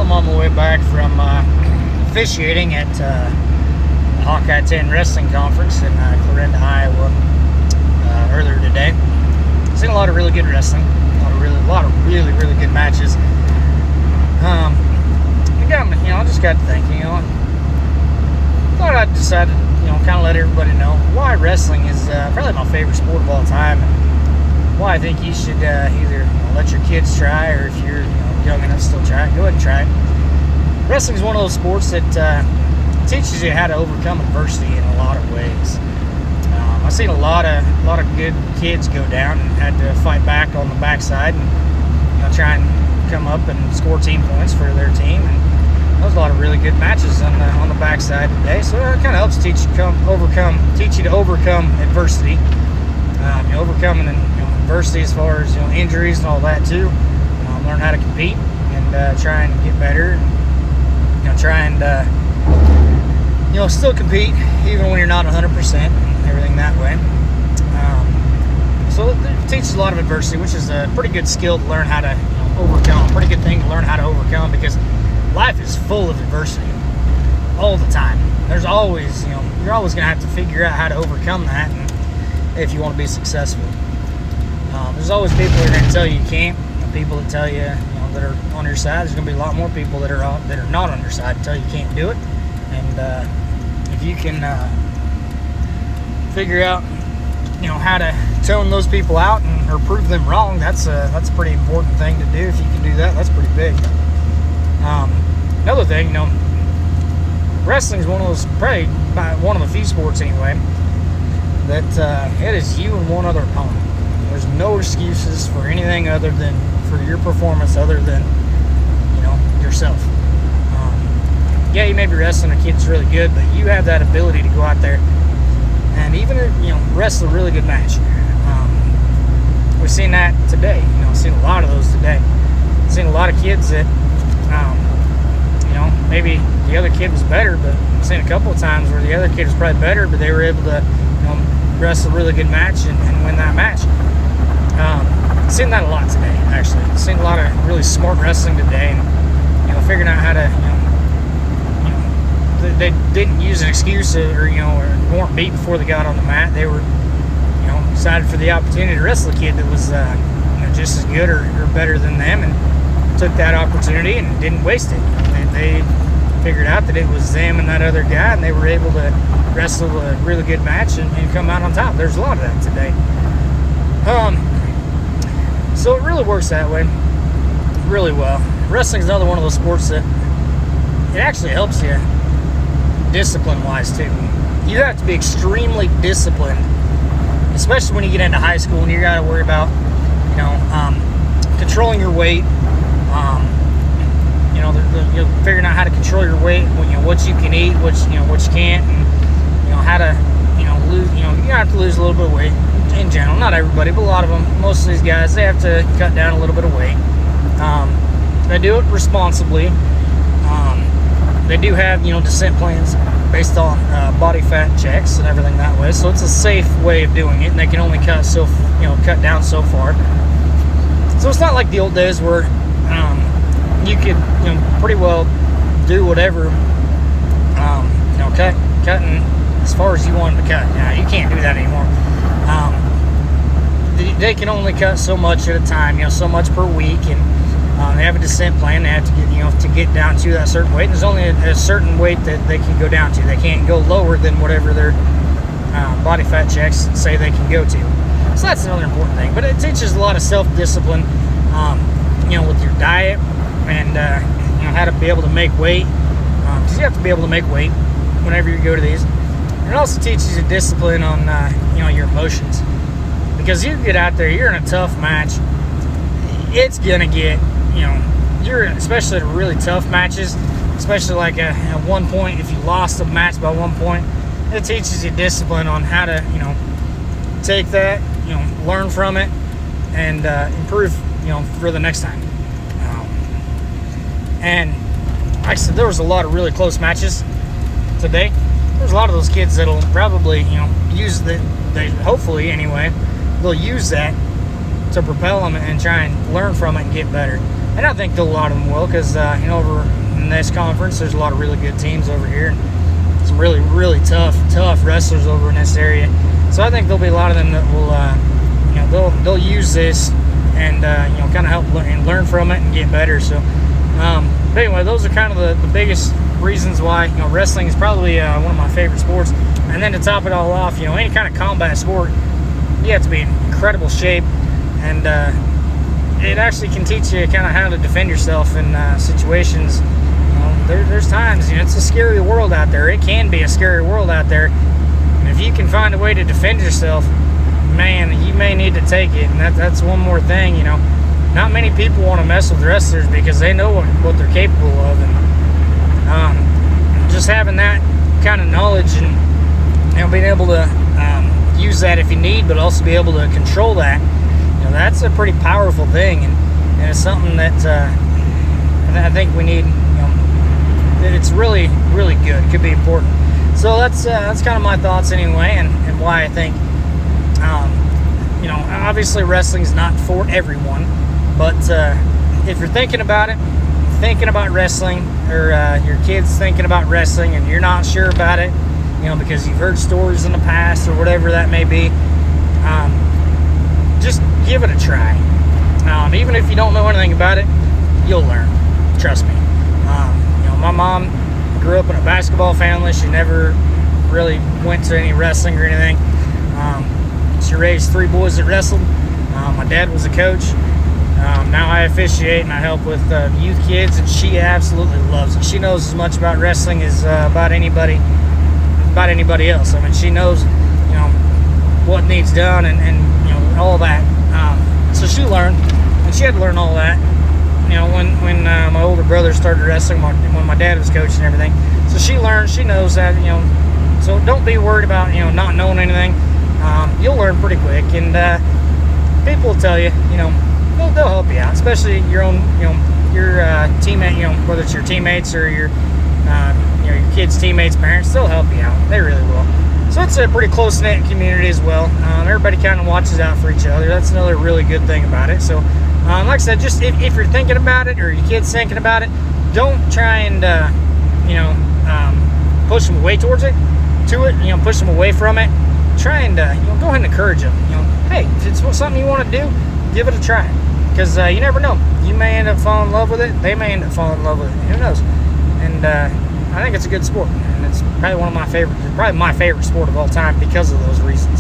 I'm on my way back from officiating at Hawkeye 10 Wrestling Conference in Clarinda, Iowa earlier today. Seen a lot of really good wrestling, a lot of really good matches. I just got to thinking, thought I'd decided, kind of let everybody know why wrestling is probably my favorite sport of all time, and why I think you should either let your kids try, or if you're young enough to still try it, go ahead and try it. Wrestling is one of those sports that teaches you how to overcome adversity in a lot of ways. I've seen a lot of good kids go down and had to fight back on the backside and try and come up and score team points for their team. And there was a lot of really good matches on the backside today. So it kind of helps teach you to overcome adversity. Overcoming adversity as far as injuries and all that too. Learn how to compete and try and get better. And, try and still compete even when you're not 100% and everything that way. So it teaches a lot of adversity, which is a pretty good skill to learn how to overcome. Pretty good thing to learn how to overcome, because life is full of adversity all the time. There's always, you're always going to have to figure out how to overcome that, and if you want to be successful. There's always people that are going to tell you can't, and people that tell you, that are on your side. There's going to be a lot more people that are not on your side and tell you can't do it. And if you can figure out, how to tone those people out or prove them wrong, that's a pretty important thing to do. If you can do that, that's pretty big. Another thing, wrestling is probably one of the few sports anyway, that it is you and one other opponent. There's no excuses for anything other than for your performance, other than yourself. Yeah, you may be wrestling a kid that's really good, but you have that ability to go out there and even wrestle a really good match. We've seen that today. We've seen a lot of those today. We've seen a lot of kids that maybe the other kid was better, but I've seen a couple of times where the other kid was probably better, but they were able to wrestle a really good match and win that match. I've seen that a lot today, actually. I've seen a lot of really smart wrestling today, and figuring out how to they didn't use an excuse or weren't beat before they got on the mat. They were decided for the opportunity to wrestle a kid that was just as good or better than them, and took that opportunity and didn't waste it. They figured out that it was them and that other guy, and they were able to wrestle a really good match and come out on top. There's a lot of that today. So it really works that way really well. Wrestling is another one of those sports that it actually helps you discipline-wise too. You have to be extremely disciplined, especially when you get into high school and you got to worry about controlling your weight, figuring out how to control your weight, what you can eat, what you can't, and how to lose. You have to lose a little bit of weight in general. Not everybody, but a lot of them. Most of these guys, they have to cut down a little bit of weight. They do it responsibly. They do have descent plans based on body fat checks and everything that way. So it's a safe way of doing it, and they can only cut down so far. So it's not like the old days where you could pretty well do whatever, cutting as far as you wanted to cut. Now you can't do that anymore. They can only cut so much at a time, so much per week, and they have a descent plan. They have to get down to that certain weight. And there's only a certain weight that they can go down to. They can't go lower than whatever their body fat checks say they can go to. So that's another important thing. But it teaches a lot of self-discipline, with your diet and how to be able to make weight. Because you have to be able to make weight whenever you go to these. And it also teaches you discipline on your emotions. Because you get out there, you're in a tough match. It's gonna get, you're especially at really tough matches, especially like at one point, if you lost a match by 1 point, it teaches you discipline on how to, take that, learn from it, and improve, for the next time. And like I said, there was a lot of really close matches today. There's a lot of those kids that'll probably, use hopefully anyway, they'll use that to propel them and try and learn from it and get better. and I think a lot of them will, because over in this conference, there's a lot of really good teams over here, and some really, really tough wrestlers over in this area. So I think there'll be a lot of them that will, they'll use this and kind of help learn from it and get better. So, but anyway, those are kind of the biggest reasons why wrestling is probably one of my favorite sports. And then to top it all off, any kind of combat sport, you have to be in incredible shape, and it actually can teach you kind of how to defend yourself in situations. There's times, it's a scary world out there. It can be a scary world out there. And if you can find a way to defend yourself, man, you may need to take it. And that's one more thing, Not many people want to mess with wrestlers because they know what they're capable of. And just having that kind of knowledge and being able to use that if you need, but also be able to control that, that's a pretty powerful thing. And it's something that I think we need. It's really, really good. It could be important. So that's kind of my thoughts anyway, and why I think, obviously wrestling's not for everyone, but if you're thinking about it, thinking about wrestling, or your kids thinking about wrestling, and you're not sure about it, because you've heard stories in the past or whatever that may be, just give it a try. Even if you don't know anything about it, you'll learn. Trust me. My mom grew up in a basketball family. She never really went to any wrestling or anything. She raised 3 boys that wrestled. My dad was a coach. Now I officiate and I help with youth kids, and she absolutely loves it. She knows as much about wrestling as about anybody else. I mean, she knows what needs done and all that. So she learned, and she had to learn all that. When my older brother started wrestling, when my dad was coaching and everything. So she learned, she knows that, so don't be worried about, not knowing anything. You'll learn pretty quick, and people will tell you, they'll help you out, especially your own, your teammate, whether it's your teammates or your kids' teammates, parents, they'll help you out. They really will. So it's a pretty close-knit community as well. Everybody kind of watches out for each other. That's another really good thing about it. So, like I said, just if you're thinking about it, or your kid's thinking about it, don't try and push them away push them away from it. Try and go ahead and encourage them. Hey, if it's something you want to do, give it a try, because you never know. You may end up falling in love with it. They may end up falling in love with it. Who knows? And I think it's a good sport, and it's probably my favorite sport of all time because of those reasons.